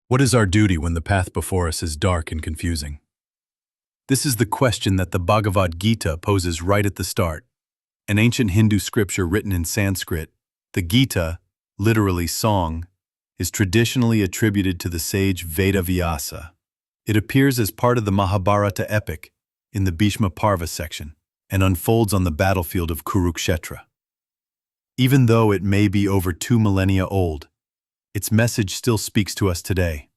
What is our duty when the path before us is dark and confusing? This is the question that the Bhagavad Gita poses right at the start. An ancient Hindu scripture written in Sanskrit, the Gita, literally song, is traditionally attributed to the sage Vedavyasa. It appears as part of the Mahabharata epic in the Bhishma Parva section and unfolds on the battlefield of Kurukshetra. Even though it may be over 2 millennia old, its message still speaks to us today.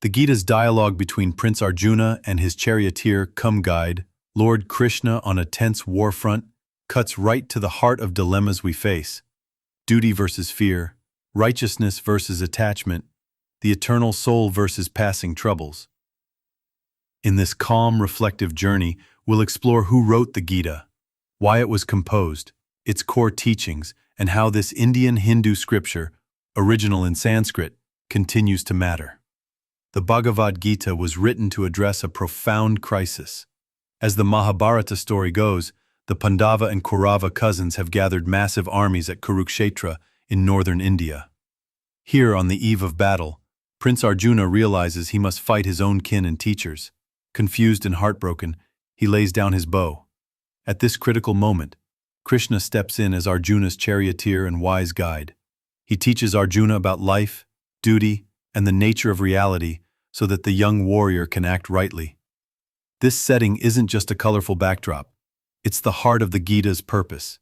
The Gita's dialogue between Prince Arjuna and his charioteer cum guide, Lord Krishna on a tense war front, cuts right to the heart of dilemmas we face: duty versus fear, righteousness versus attachment, the eternal soul versus passing troubles. In this calm, reflective journey, we'll explore who wrote the Gita, why it was composed, its core teachings, and how this Indian Hindu scripture, original in Sanskrit, continues to matter. The Bhagavad Gita was written to address a profound crisis. As the Mahabharata story goes, the Pandava and Kaurava cousins have gathered massive armies at Kurukshetra in northern India. Here, on the eve of battle, Prince Arjuna realizes he must fight his own kin and teachers. Confused and heartbroken, he lays down his bow. At this critical moment, Krishna steps in as Arjuna's charioteer and wise guide. He teaches Arjuna about life, duty, and the nature of reality so that the young warrior can act rightly. This setting isn't just a colorful backdrop. It's the heart of the Gita's purpose.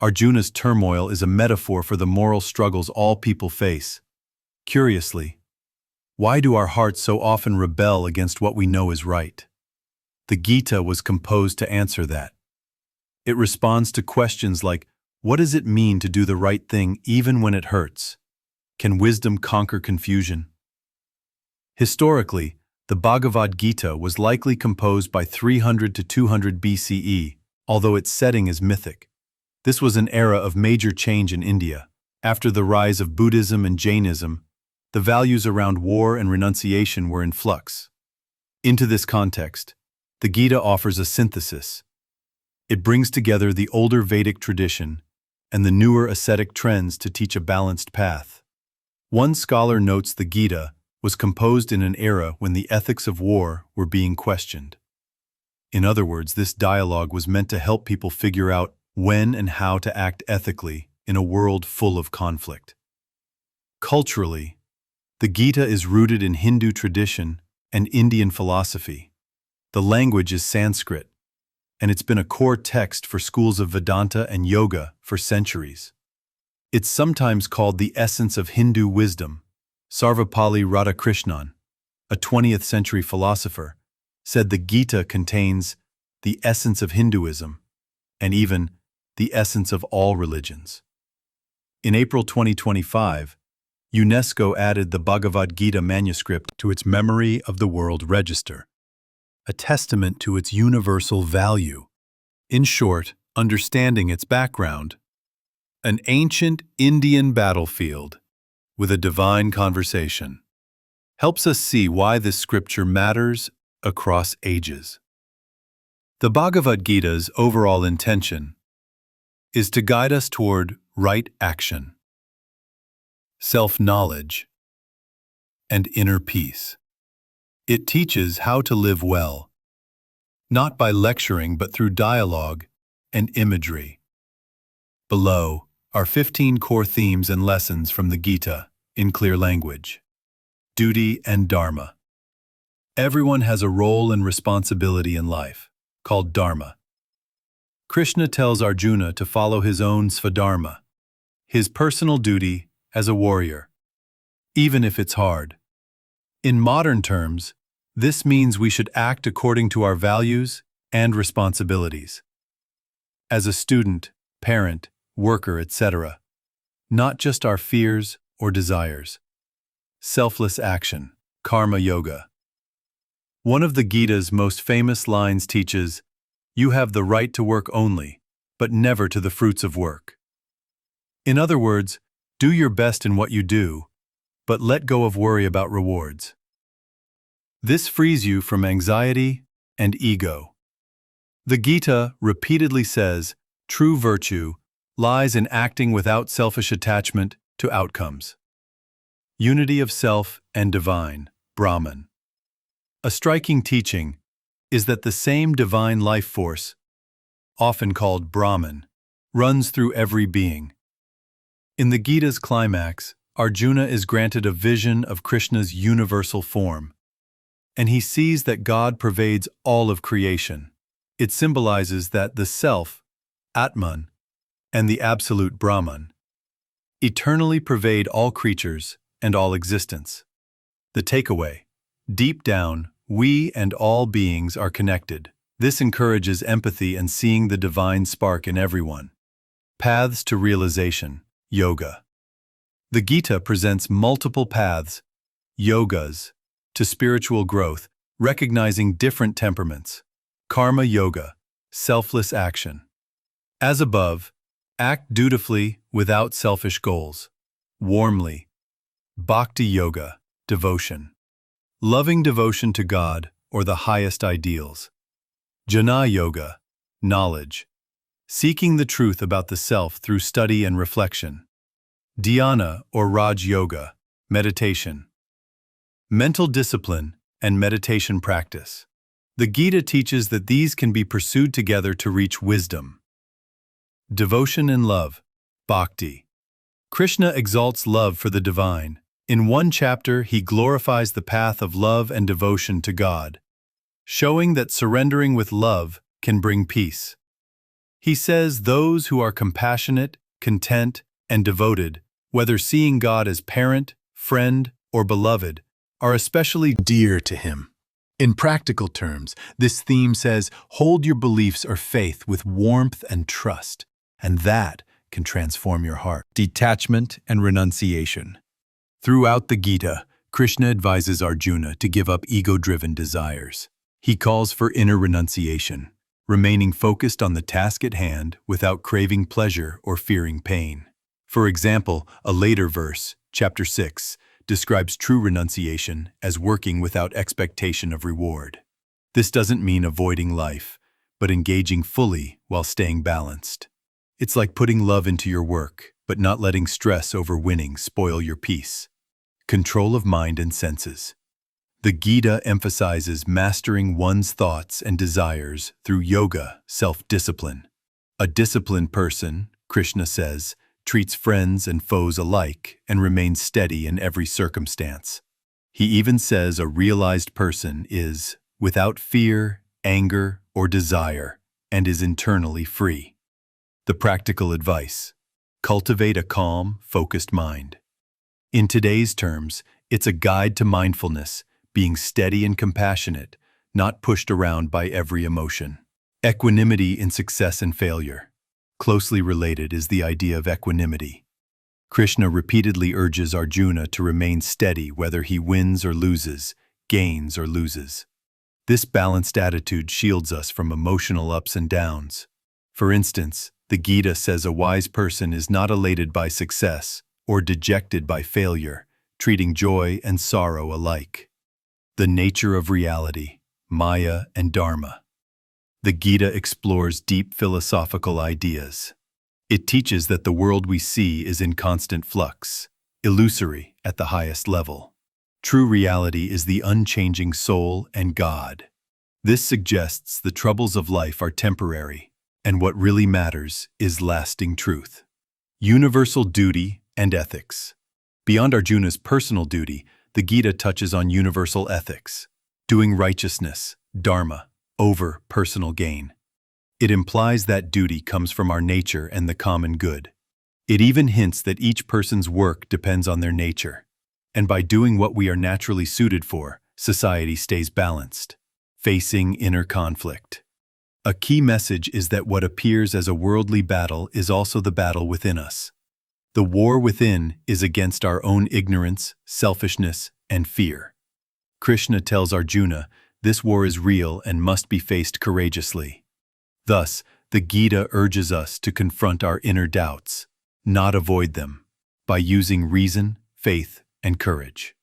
Arjuna's turmoil is a metaphor for the moral struggles all people face. Curiously, why do our hearts so often rebel against what we know is right? The Gita was composed to answer that. It responds to questions like, what does it mean to do the right thing even when it hurts? Can wisdom conquer confusion? Historically, the Bhagavad Gita was likely composed by 300 to 200 BCE, although its setting is mythic. This was an era of major change in India. After the rise of Buddhism and Jainism, the values around war and renunciation were in flux. Into this context, the Gita offers a synthesis. It brings together the older Vedic tradition and the newer ascetic trends to teach a balanced path. One scholar notes the Gita was composed in an era when the ethics of war were being questioned. In other words, this dialogue was meant to help people figure out when and how to act ethically in a world full of conflict. Culturally, the Gita is rooted in Hindu tradition and Indian philosophy. The language is Sanskrit, and it's been a core text for schools of Vedanta and yoga for centuries. It's sometimes called the essence of Hindu wisdom. Sarvapalli Radhakrishnan, a 20th century philosopher, said the Gita contains the essence of Hinduism and even the essence of all religions. In April 2025, UNESCO added the Bhagavad Gita manuscript to its Memory of the World Register, a testament to its universal value. In short, understanding its background, an ancient Indian battlefield with a divine conversation, helps us see why this scripture matters across ages. The Bhagavad Gita's overall intention is to guide us toward right action, self-knowledge, and inner peace. It teaches how to live well, not by lecturing but through dialogue and imagery. Below are 15 core themes and lessons from the Gita in clear language. Duty and Dharma. Everyone has a role and responsibility in life, called Dharma. Krishna tells Arjuna to follow his own Svadharma, his personal duty as a warrior, even if it's hard. In modern terms, this means we should act according to our values and responsibilities. As a student, parent, worker, etc., not just our fears or desires. Selfless action, karma yoga. One of the Gita's most famous lines teaches, "You have the right to work only, but never to the fruits of work." In other words, do your best in what you do, but let go of worry about rewards. This frees you from anxiety and ego. The Gita repeatedly says, true virtue lies in acting without selfish attachment to outcomes. Unity of self and divine, Brahman. A striking teaching is that the same divine life force, often called Brahman, runs through every being. In the Gita's climax, Arjuna is granted a vision of Krishna's universal form, and he sees that God pervades all of creation. It symbolizes that the self, Atman, and the absolute Brahman eternally pervade all creatures and all existence. The takeaway: deep down, we and all beings are connected. This encourages empathy and seeing the divine spark in everyone. Paths to realization, yoga. The Gita presents multiple paths, yogas, to spiritual growth, recognizing different temperaments. Karma yoga, selfless action. As above, act dutifully without selfish goals. Warmly. Bhakti yoga, devotion. Loving devotion to God or the highest ideals. Jnana yoga, knowledge. Seeking the truth about the self through study and reflection. Dhyana or Raj yoga, meditation. Mental discipline and meditation practice. The Gita teaches that these can be pursued together to reach wisdom. Devotion and love, Bhakti. Krishna exalts love for the divine. In one chapter, he glorifies the path of love and devotion to God, showing that surrendering with love can bring peace. He says those who are compassionate, content, and devoted, whether seeing God as parent, friend, or beloved, are especially dear to him. In practical terms, this theme says, hold your beliefs or faith with warmth and trust, and that can transform your heart. Detachment and renunciation. Throughout the Gita, Krishna advises Arjuna to give up ego-driven desires. He calls for inner renunciation, remaining focused on the task at hand without craving pleasure or fearing pain. For example, a later verse, chapter 6, describes true renunciation as working without expectation of reward. This doesn't mean avoiding life, but engaging fully while staying balanced. It's like putting love into your work, but not letting stress over winning spoil your peace. Control of mind and senses. The Gita emphasizes mastering one's thoughts and desires through yoga, self-discipline. A disciplined person, Krishna says, treats friends and foes alike and remains steady in every circumstance. He even says a realized person is without fear, anger, or desire, and is internally free. The practical advice: cultivate a calm, focused mind. In today's terms, it's a guide to mindfulness, being steady and compassionate, not pushed around by every emotion. Equanimity in success and failure. Closely related is the idea of equanimity. Krishna repeatedly urges Arjuna to remain steady whether he wins or loses, gains or loses. This balanced attitude shields us from emotional ups and downs. For instance, the Gita says a wise person is not elated by success or dejected by failure, treating joy and sorrow alike. The nature of reality, Maya and Dharma. The Gita explores deep philosophical ideas. It teaches that the world we see is in constant flux, illusory at the highest level. True reality is the unchanging soul and God. This suggests the troubles of life are temporary, and what really matters is lasting truth. Universal duty and ethics. Beyond Arjuna's personal duty, the Gita touches on universal ethics, doing righteousness, Dharma, over personal gain. It implies that duty comes from our nature and the common good. It even hints that each person's work depends on their nature, and by doing what we are naturally suited for, society stays balanced, facing inner conflict. A key message is that what appears as a worldly battle is also the battle within us. The war within is against our own ignorance, selfishness, and fear. Krishna tells Arjuna this war is real and must be faced courageously. Thus, the Gita urges us to confront our inner doubts, not avoid them, by using reason, faith, and courage.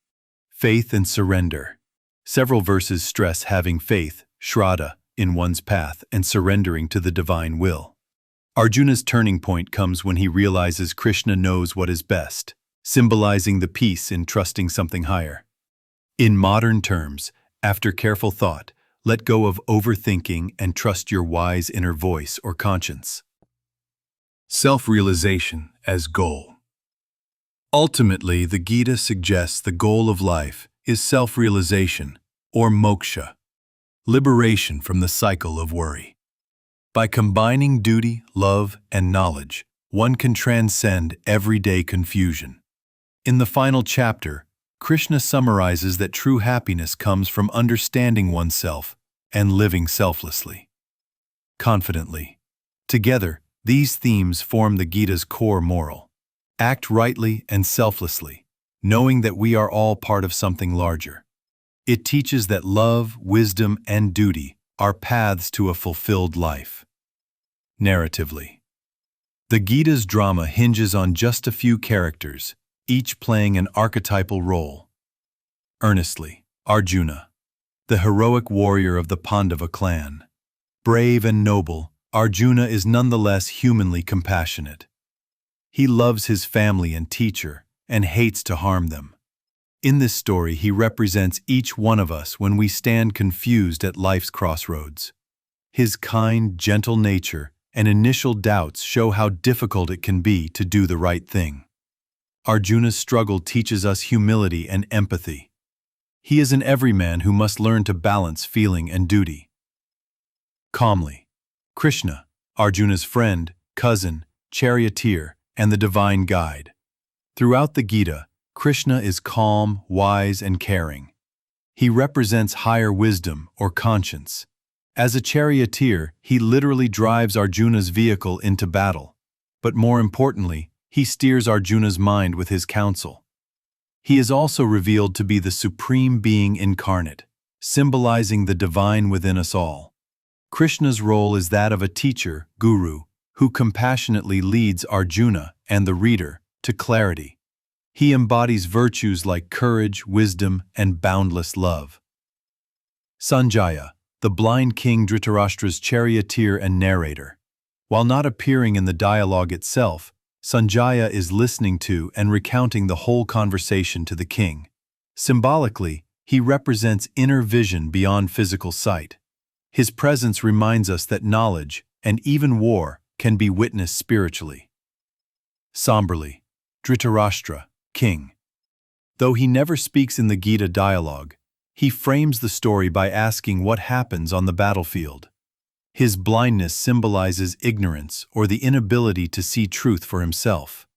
Faith and surrender. Several verses stress having faith, shraddha, in one's path and surrendering to the divine will. Arjuna's turning point comes when he realizes Krishna knows what is best, symbolizing the peace in trusting something higher. In modern terms, after careful thought, let go of overthinking and trust your wise inner voice or conscience. Self-realization as goal. Ultimately, the Gita suggests the goal of life is self-realization, or moksha, liberation from the cycle of worry. By combining duty, love, and knowledge, one can transcend everyday confusion. In the final chapter, Krishna summarizes that true happiness comes from understanding oneself and living selflessly, confidently. Together, these themes form the Gita's core moral. Act rightly and selflessly, knowing that we are all part of something larger. It teaches that love, wisdom, and duty are paths to a fulfilled life. Narratively, the Gita's drama hinges on just a few characters, each playing an archetypal role. Earnestly, Arjuna, the heroic warrior of the Pandava clan. Brave and noble, Arjuna is nonetheless humanly compassionate. He loves his family and teacher and hates to harm them. In this story, he represents each one of us when we stand confused at life's crossroads. His kind, gentle nature and initial doubts show how difficult it can be to do the right thing. Arjuna's struggle teaches us humility and empathy. He is an everyman who must learn to balance feeling and duty. Calmly, Krishna, Arjuna's friend, cousin, charioteer, and the divine guide. Throughout the Gita, Krishna is calm, wise, and caring. He represents higher wisdom or conscience. As a charioteer, he literally drives Arjuna's vehicle into battle. But more importantly, he steers Arjuna's mind with his counsel. He is also revealed to be the supreme being incarnate, symbolizing the divine within us all. Krishna's role is that of a teacher, guru, who compassionately leads Arjuna and the reader to clarity. He embodies virtues like courage, wisdom, and boundless love. Sanjaya, the blind king Dhritarashtra's charioteer and narrator. While not appearing in the dialogue itself, Sanjaya is listening to and recounting the whole conversation to the king. Symbolically, he represents inner vision beyond physical sight. His presence reminds us that knowledge, and even war, can be witnessed spiritually. Somberly, Dhritarashtra, king. Though he never speaks in the Gita dialogue, he frames the story by asking what happens on the battlefield. His blindness symbolizes ignorance or the inability to see truth for himself.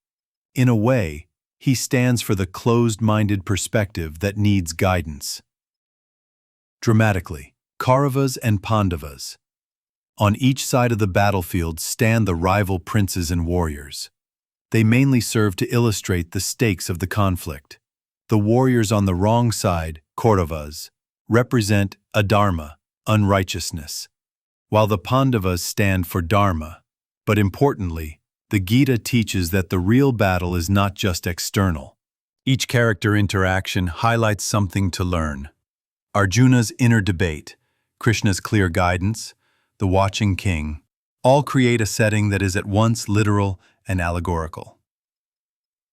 In a way, he stands for the closed-minded perspective that needs guidance. Dramatically, Kauravas and Pandavas. On each side of the battlefield stand the rival princes and warriors. They mainly serve to illustrate the stakes of the conflict. The warriors on the wrong side, Kauravas, represent adharma, unrighteousness, while the Pandavas stand for Dharma. But importantly, the Gita teaches that the real battle is not just external. Each character interaction highlights something to learn. Arjuna's inner debate, Krishna's clear guidance, the watching king, all create a setting that is at once literal and allegorical.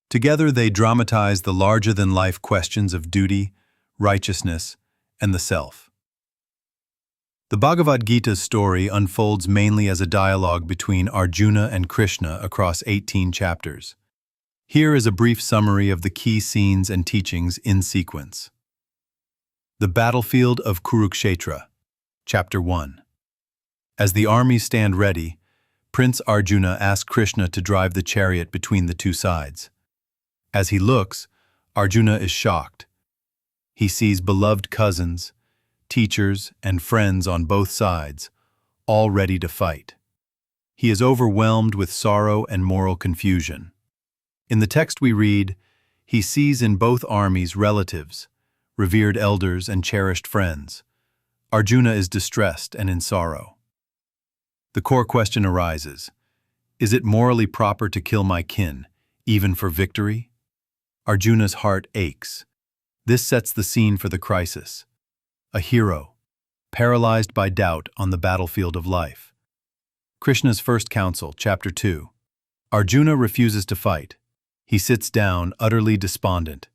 Together they dramatize the larger-than-life questions of duty, righteousness, and the self. The Bhagavad Gita's story unfolds mainly as a dialogue between Arjuna and Krishna across 18 chapters. Here is a brief summary of the key scenes and teachings in sequence. The battlefield of Kurukshetra, Chapter 1. As the armies stand ready, Prince Arjuna asks Krishna to drive the chariot between the two sides. As he looks, Arjuna is shocked. He sees beloved cousins, teachers, and friends on both sides, all ready to fight. He is overwhelmed with sorrow and moral confusion. In the text we read, he sees in both armies relatives, revered elders, and cherished friends. Arjuna is distressed and in sorrow. The core question arises: is it morally proper to kill my kin, even for victory? Arjuna's heart aches. This sets the scene for the crisis. A hero, paralyzed by doubt on the battlefield of life. Krishna's first counsel, Chapter 2. Arjuna refuses to fight. He sits down, utterly despondent.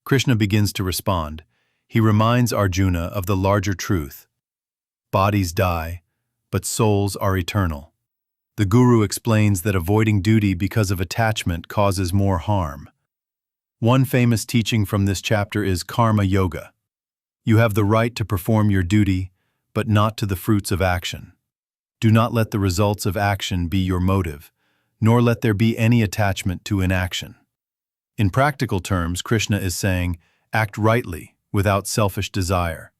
Krishna begins to respond. He reminds Arjuna of the larger truth. Bodies die, but souls are eternal. The Guru explains that avoiding duty because of attachment causes more harm. One famous teaching from this chapter is karma yoga. You have the right to perform your duty, but not to the fruits of action. Do not let the results of action be your motive, nor let there be any attachment to inaction. In practical terms, Krishna is saying, act rightly, without selfish desire.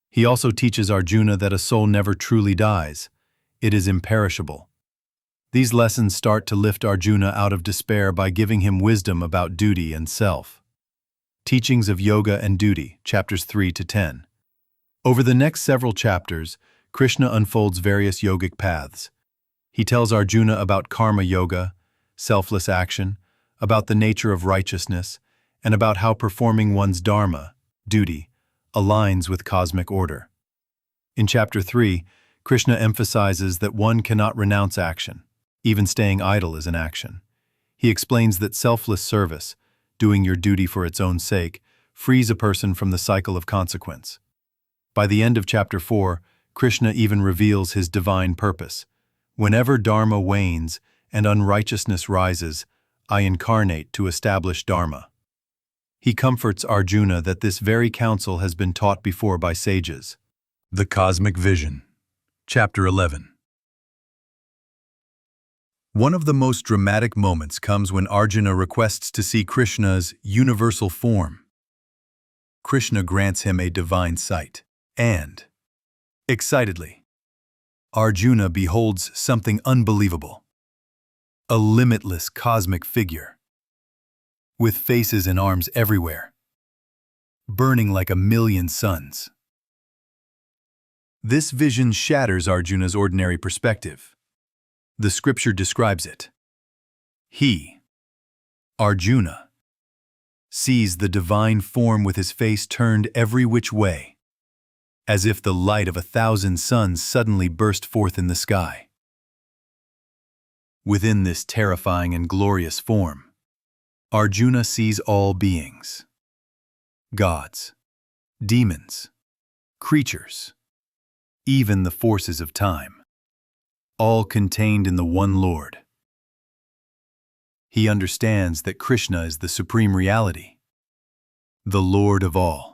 He also teaches Arjuna that a soul never truly dies. It is imperishable. These lessons start to lift Arjuna out of despair by giving him wisdom about duty and self. Teachings of Yoga and Duty, chapters 3 to 10. Over the next several chapters, Krishna unfolds various yogic paths. He tells Arjuna about karma yoga, selfless action, about the nature of righteousness, and about how performing one's dharma, duty, aligns with cosmic order. In chapter 3, Krishna emphasizes that one cannot renounce action. Even staying idle is an action. He explains that selfless service, doing your duty for its own sake, frees a person from the cycle of consequence. By the end of chapter 4, Krishna even reveals his divine purpose. Whenever dharma wanes and unrighteousness rises, I incarnate to establish dharma. He comforts Arjuna that this very counsel has been taught before by sages. The Cosmic Vision, chapter 11. One of the most dramatic moments comes when Arjuna requests to see Krishna's universal form. Krishna grants him a divine sight, and, excitedly, Arjuna beholds something unbelievable. A limitless cosmic figure, with faces and arms everywhere, burning like a million suns. This vision shatters Arjuna's ordinary perspective. The scripture describes it. He, Arjuna, sees the divine form with his face turned every which way, as if the light of 1,000 suns suddenly burst forth in the sky. Within this terrifying and glorious form, Arjuna sees all beings, gods, demons, creatures, even the forces of time, all contained in the one Lord. He understands that Krishna is the supreme reality, the Lord of all.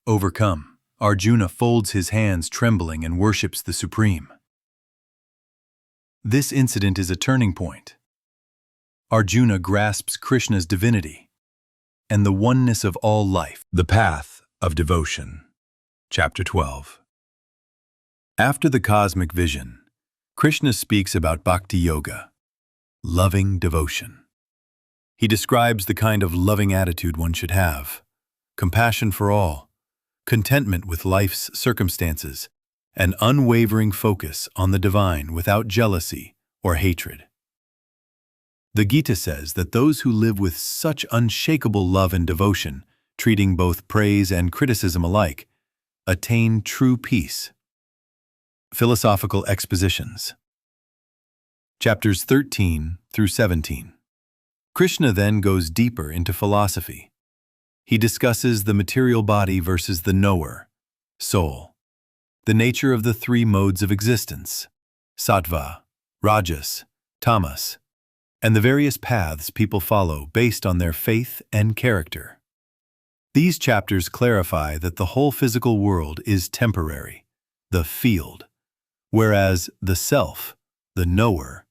Overcome, Arjuna folds his hands trembling and worships the Supreme. This incident is a turning point. Arjuna grasps Krishna's divinity and the oneness of all life. The Path of Devotion, chapter 12. After the cosmic vision, Krishna speaks about Bhakti Yoga, loving devotion. He describes the kind of loving attitude one should have, compassion for all, contentment with life's circumstances, and unwavering focus on the divine without jealousy or hatred. The Gita says that those who live with such unshakable love and devotion, treating both praise and criticism alike, attain true peace. Philosophical Expositions, chapters 13 through 17. Krishna then goes deeper into philosophy. He discusses the material body versus the knower, soul, the nature of the three modes of existence, sattva, rajas, tamas, and the various paths people follow based on their faith and character. These chapters clarify that the whole physical world is temporary, the field, whereas the self, the knower,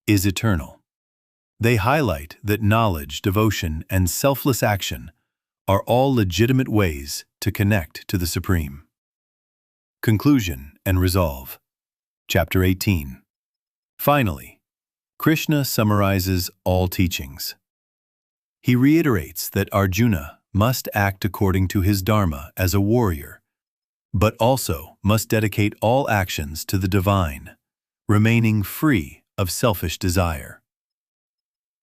is eternal. They highlight that knowledge, devotion, and selfless action are all legitimate ways to connect to the Supreme. Conclusion and Resolve, chapter 18. Finally, Krishna summarizes all teachings. He reiterates that Arjuna must act according to his dharma as a warrior, but also must dedicate all actions to the divine, remaining free of selfish desire.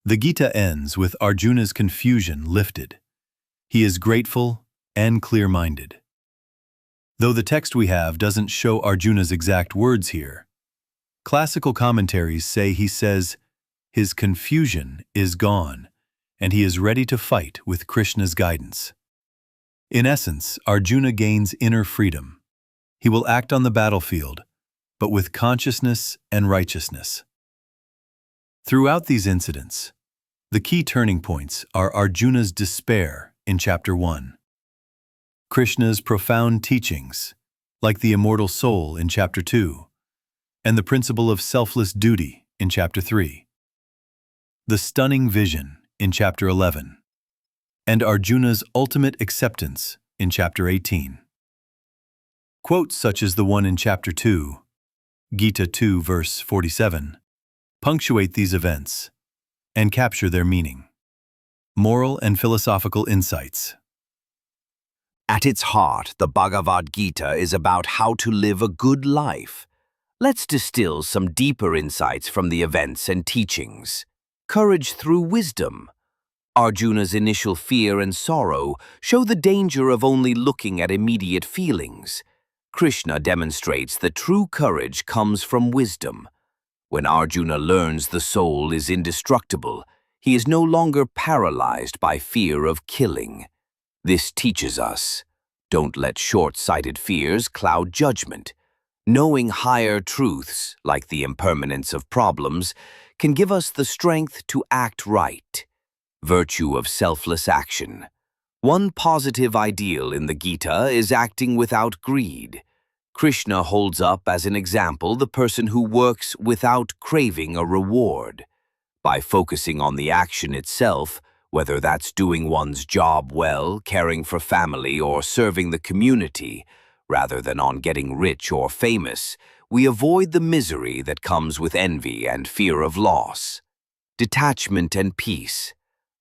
The Gita ends with Arjuna's confusion lifted. He is grateful and clear-minded. Though the text we have doesn't show Arjuna's exact words here, classical commentaries say he says, His confusion is gone, and he is ready to fight with Krishna's guidance. In essence, Arjuna gains inner freedom. He will act on the battlefield, but with consciousness and righteousness. Throughout these incidents, the key turning points are Arjuna's despair in Chapter 1, Krishna's profound teachings, like the immortal soul in Chapter 2, and the principle of selfless duty in Chapter 3, the stunning vision in Chapter 11, and Arjuna's ultimate acceptance in Chapter 18. Quotes such as the one in Chapter 2, Gita 2 verse 47, punctuate these events and capture their meaning. Moral and philosophical insights. At its heart, the Bhagavad Gita is about how to live a good life. Let's distill some deeper insights from the events and teachings. Courage through wisdom. Arjuna's initial fear and sorrow show the danger of only looking at immediate feelings. Krishna demonstrates that true courage comes from wisdom. When Arjuna learns the soul is indestructible, he is no longer paralyzed by fear of killing. This teaches us, don't let short-sighted fears cloud judgment. Knowing higher truths, like the impermanence of problems, can give us the strength to act right. Virtue of selfless action. One positive ideal in the Gita is acting without greed. Krishna holds up as an example the person who works without craving a reward. By focusing on the action itself, whether that's doing one's job well, caring for family, or serving the community, rather than on getting rich or famous, we avoid the misery that comes with envy and fear of loss. Detachment and peace.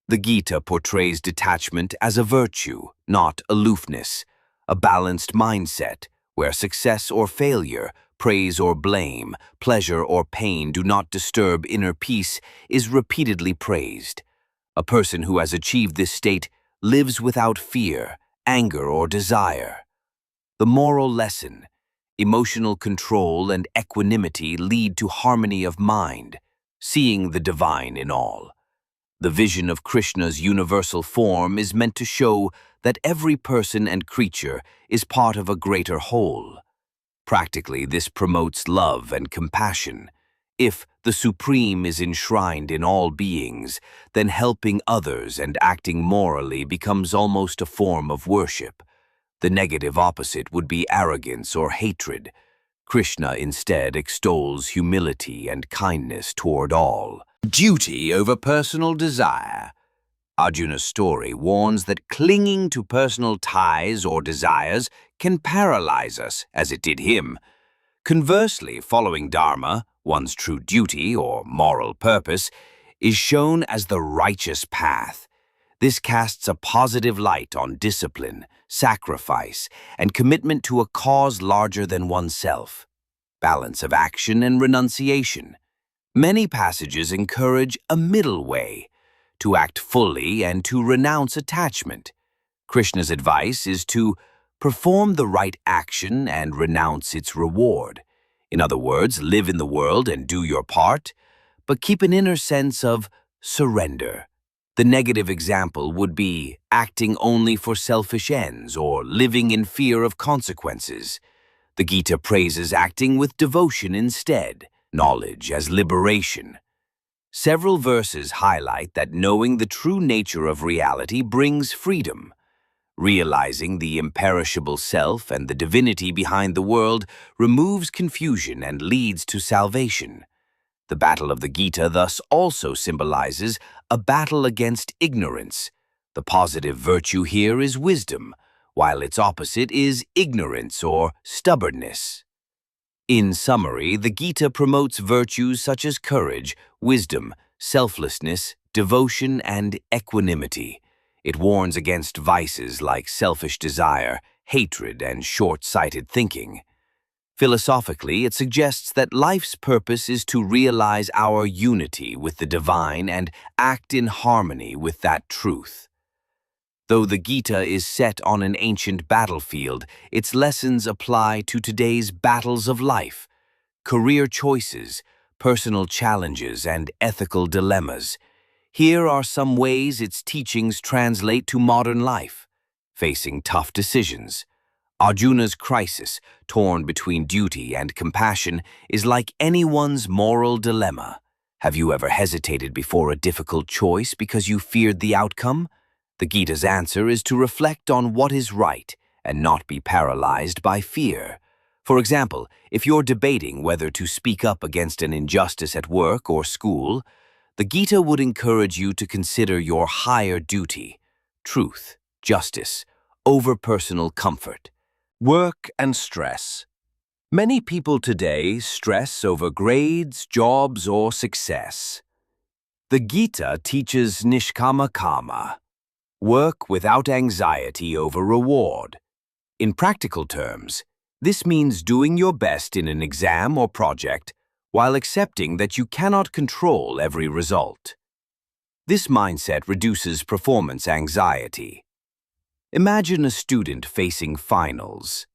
The Gita portrays detachment as a virtue, not aloofness, a balanced mindset where success or failure, praise or blame, pleasure or pain do not disturb inner peace is repeatedly praised. A person who has achieved this state lives without fear, anger, or desire. The moral lesson. Emotional control and equanimity lead to harmony of mind, seeing the divine in all. The vision of Krishna's universal form is meant to show that every person and creature is part of a greater whole. Practically, this promotes love and compassion. If the Supreme is enshrined in all beings, then helping others and acting morally becomes almost a form of worship. The negative opposite would be arrogance or hatred. Krishna instead extols humility and kindness toward all. Duty over personal desire. Arjuna's story warns that clinging to personal ties or desires can paralyze us, as it did him. Conversely, following Dharma, one's true duty or moral purpose, is shown as the righteous path. This casts a positive light on discipline, sacrifice, and commitment to a cause larger than oneself. Balance of action and renunciation. Many passages encourage a middle way, to act fully and to renounce attachment. Krishna's advice is to perform the right action and renounce its reward. In other words, live in the world and do your part, but keep an inner sense of surrender. The negative example would be acting only for selfish ends or living in fear of consequences. The Gita praises acting with devotion instead, knowledge as liberation. Several verses highlight that knowing the true nature of reality brings freedom. Realizing the imperishable self and the divinity behind the world removes confusion and leads to salvation. The battle of the Gita thus also symbolizes a battle against ignorance. The positive virtue here is wisdom, while its opposite is ignorance or stubbornness. In summary, the Gita promotes virtues such as courage, wisdom, selflessness, devotion, and equanimity. It warns against vices like selfish desire, hatred, and short-sighted thinking. Philosophically, it suggests that life's purpose is to realize our unity with the divine and act in harmony with that truth. Though the Gita is set on an ancient battlefield, its lessons apply to today's battles of life. Career choices, personal challenges, and ethical dilemmas. Here are some ways its teachings translate to modern life. Facing tough decisions. Arjuna's crisis, torn between duty and compassion, is like anyone's moral dilemma. Have you ever hesitated before a difficult choice because you feared the outcome? The Gita's answer is to reflect on what is right and not be paralyzed by fear. For example, if you're debating whether to speak up against an injustice at work or school, the Gita would encourage you to consider your higher duty, truth, justice, over personal comfort. Work and stress. Many people today stress over grades, jobs, or success. The Gita teaches nishkama karma, work without anxiety over reward. In practical terms, this means doing your best in an exam or project while accepting that you cannot control every result. This mindset reduces performance anxiety. Imagine a student facing finals.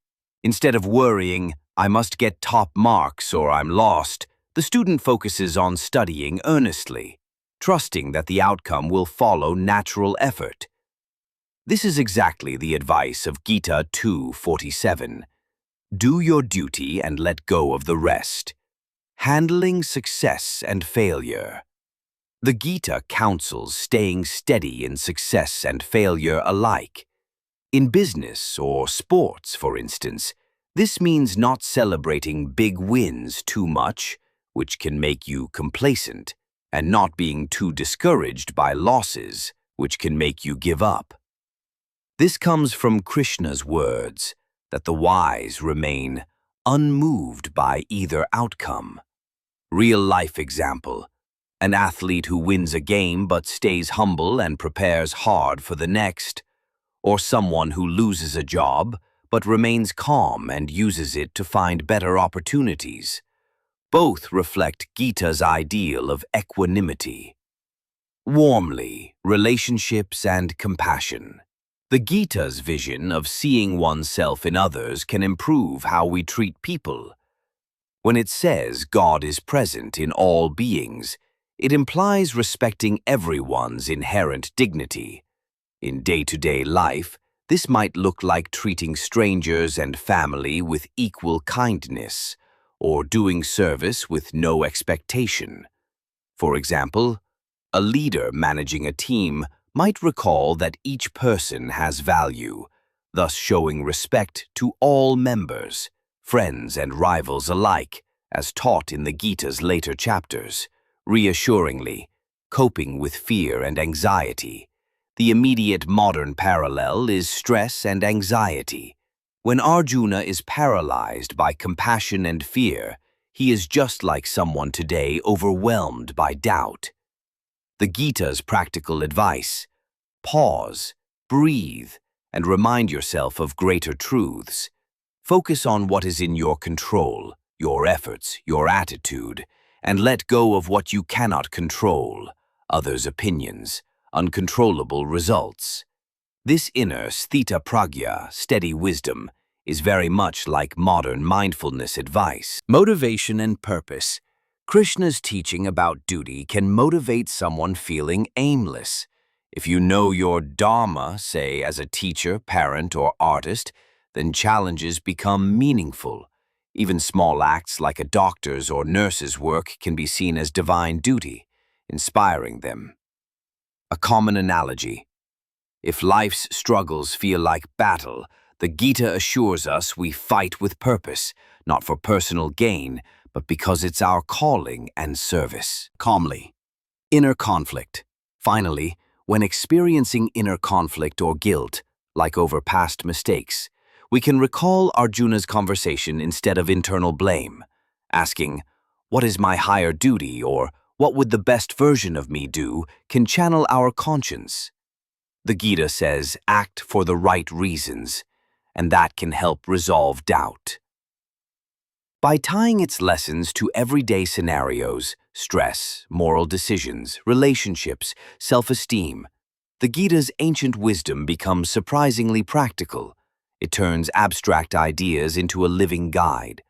Instead of worrying, "I must get top marks or I'm lost," the student focuses on studying earnestly, trusting that the outcome will follow natural effort. This is exactly the advice of Gita 2:47. Do your duty and let go of the rest. Handling success and failure. The Gita counsels staying steady in success and failure alike. In business or sports, for instance, this means not celebrating big wins too much, which can make you complacent, and not being too discouraged by losses, which can make you give up. This comes from Krishna's words, that the wise remain unmoved by either outcome. Real-life example. An athlete who wins a game but stays humble and prepares hard for the next, or someone who loses a job but remains calm and uses it to find better opportunities. Both reflect Gita's ideal of equanimity. Warmly, relationships and compassion. The Gita's vision of seeing oneself in others can improve how we treat people. When it says God is present in all beings, it implies respecting everyone's inherent dignity. In day-to-day life, this might look like treating strangers and family with equal kindness, or doing service with no expectation. For example, a leader managing a team might recall that each person has value, thus showing respect to all members, friends and rivals alike, as taught in the Gita's later chapters. Reassuringly, coping with fear and anxiety. The immediate modern parallel is stress and anxiety. When Arjuna is paralyzed by compassion and fear, he is just like someone today overwhelmed by doubt. The Gita's practical advice: pause, breathe, and remind yourself of greater truths. Focus on what is in your control, your efforts, your attitude, and let go of what you cannot control, others' opinions, uncontrollable results. This inner sthita pragya, steady wisdom, is very much like modern mindfulness advice. Motivation and purpose. Krishna's teaching about duty can motivate someone feeling aimless. If you know your Dharma, say as a teacher, parent, or artist, then challenges become meaningful. Even small acts like a doctor's or nurse's work can be seen as divine duty, inspiring them. A common analogy. If life's struggles feel like battle, the Gita assures us we fight with purpose, not for personal gain, but because it's our calling and service. Calmly. Inner conflict. Finally, when experiencing inner conflict or guilt, like over past mistakes, we can recall Arjuna's conversation instead of internal blame, asking, "What is my higher duty?" or "What would the best version of me do?" can channel our conscience. The Gita says, act for the right reasons, and that can help resolve doubt. By tying its lessons to everyday scenarios, stress, moral decisions, relationships, self-esteem, the Gita's ancient wisdom becomes surprisingly practical. It turns abstract ideas into a living guide.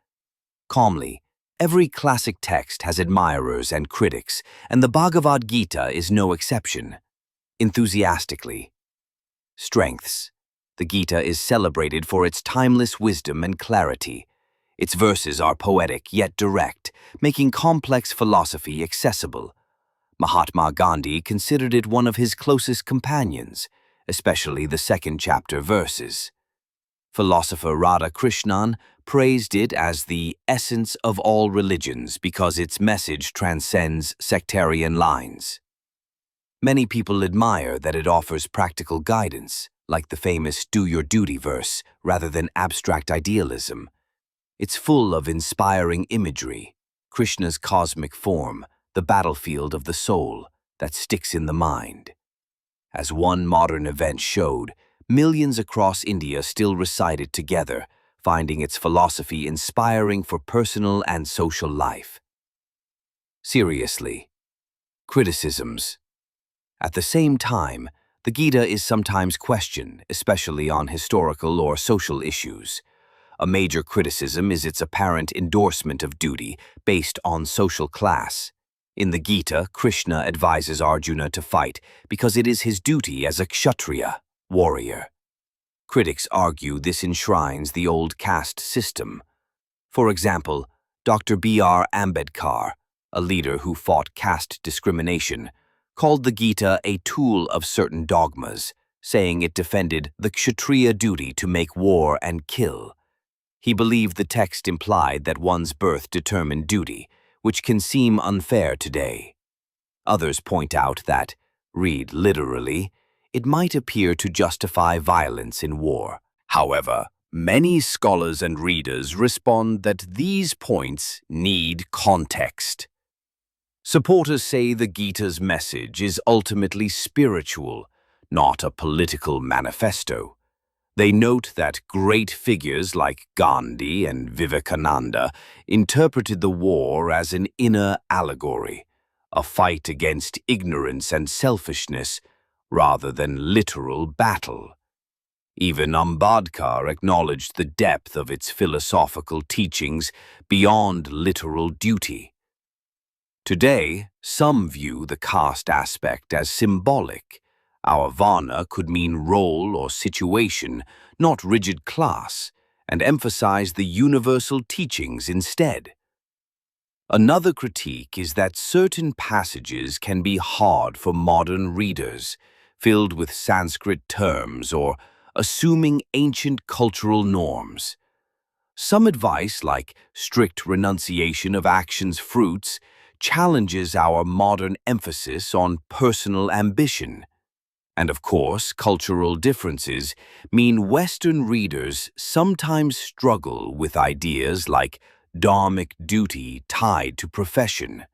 Calmly, Every classic text has admirers and critics, and the Bhagavad Gita is no exception. Enthusiastically. Strengths. The Gita is celebrated for its timeless wisdom and clarity. Its verses are poetic yet direct, making complex philosophy accessible. Mahatma Gandhi considered it one of his closest companions, especially the second chapter verses. Philosopher Radha Krishnan praised it as the essence of all religions because its message transcends sectarian lines. Many people admire that it offers practical guidance, like the famous "do your duty" verse, rather than abstract idealism. It's full of inspiring imagery, Krishna's cosmic form, the battlefield of the soul that sticks in the mind. As one modern event showed, millions across India still recite it together, finding its philosophy inspiring for personal and social life. Seriously. Criticisms. At the same time, the Gita is sometimes questioned, especially on historical or social issues. A major criticism is its apparent endorsement of duty based on social class. In the Gita, Krishna advises Arjuna to fight because it is his duty as a Kshatriya, warrior. Critics argue this enshrines the old caste system. For example, Dr. B.R. Ambedkar, a leader who fought caste discrimination, called the Gita a tool of certain dogmas, saying it defended the Kshatriya duty to make war and kill. He believed the text implied that one's birth determined duty, which can seem unfair today. Others point out that, read literally, it might appear to justify violence in war. However, many scholars and readers respond that these points need context. Supporters say the Gita's message is ultimately spiritual, not a political manifesto. They note that great figures like Gandhi and Vivekananda interpreted the war as an inner allegory, a fight against ignorance and selfishness rather than literal battle. Even Ambedkar acknowledged the depth of its philosophical teachings beyond literal duty. Today, some view the caste aspect as symbolic. Our varna could mean role or situation, not rigid class, and emphasize the universal teachings instead. Another critique is that certain passages can be hard for modern readers, filled with Sanskrit terms or assuming ancient cultural norms. Some advice, like strict renunciation of actions' fruits, challenges our modern emphasis on personal ambition. And of course, cultural differences mean Western readers sometimes struggle with ideas like dharmic duty tied to profession.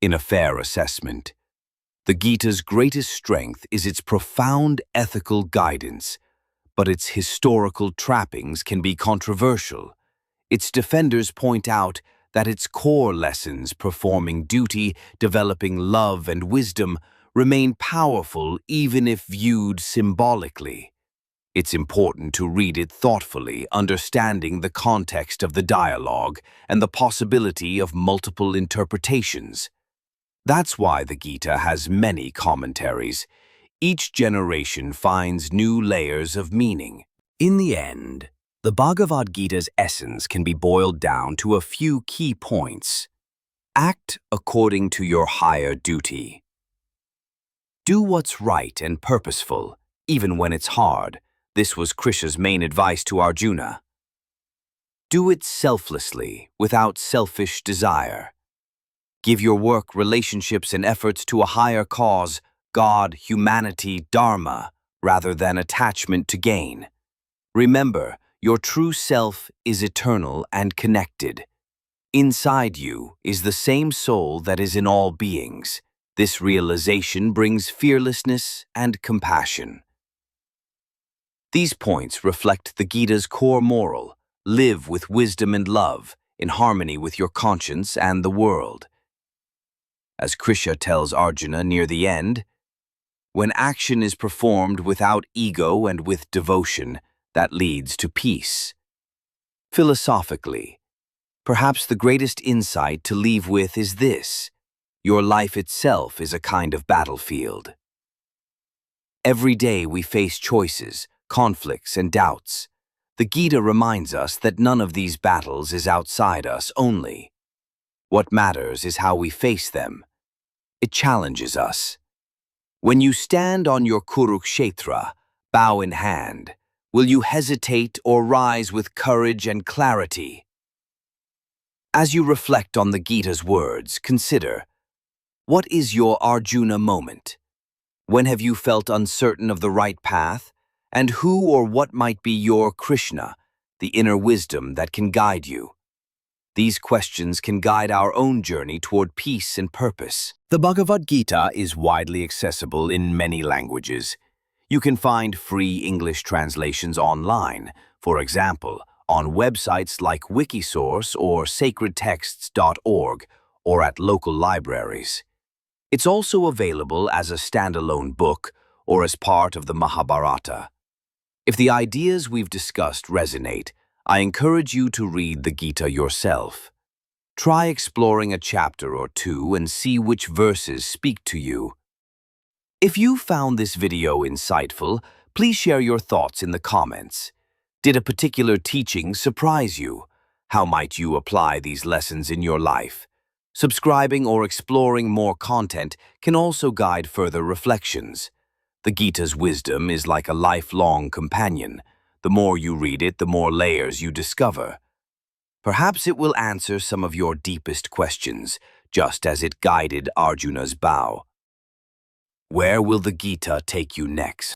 In a fair assessment, the Gita's greatest strength is its profound ethical guidance, but its historical trappings can be controversial. Its defenders point out that its core lessons, performing duty, developing love and wisdom, remain powerful even if viewed symbolically. It's important to read it thoughtfully, understanding the context of the dialogue and the possibility of multiple interpretations. That's why the Gita has many commentaries. Each generation finds new layers of meaning. In the end, the Bhagavad Gita's essence can be boiled down to a few key points. Act according to your higher duty. Do what's right and purposeful, even when it's hard. This was Krishna's main advice to Arjuna. Do it selflessly, without selfish desire. Give your work, relationships, and efforts to a higher cause, God, humanity, Dharma, rather than attachment to gain. Remember, your true self is eternal and connected. Inside you is the same soul that is in all beings. This realization brings fearlessness and compassion. These points reflect the Gita's core moral: live with wisdom and love, in harmony with your conscience and the world. As Krishna tells Arjuna near the end, when action is performed without ego and with devotion, that leads to peace. Philosophically, Perhaps the greatest insight to leave with is this: your life itself is a kind of battlefield. Every day we face choices, conflicts, and doubts. The Gita reminds us that none of these battles is outside us only. What matters is how we face them. It challenges us. When you stand on your Kurukshetra, bow in hand, will you hesitate or rise with courage and clarity? As you reflect on the Gita's words, consider, what is your Arjuna moment? When have you felt uncertain of the right path? And who or what might be your Krishna, the inner wisdom that can guide you? These questions can guide our own journey toward peace and purpose. The Bhagavad Gita is widely accessible in many languages. You can find free English translations online, for example, on websites like Wikisource or sacredtexts.org, or at local libraries. It's also available as a standalone book or as part of the Mahabharata. If the ideas we've discussed resonate, I encourage you to read the Gita yourself. Try exploring a chapter or two and see which verses speak to you. If you found this video insightful, please share your thoughts in the comments. Did a particular teaching surprise you? How might you apply these lessons in your life? Subscribing or exploring more content can also guide further reflections. The Gita's wisdom is like a lifelong companion. The more you read it, the more layers you discover. Perhaps it will answer some of your deepest questions, just as it guided Arjuna's bow. Where will the Gita take you next?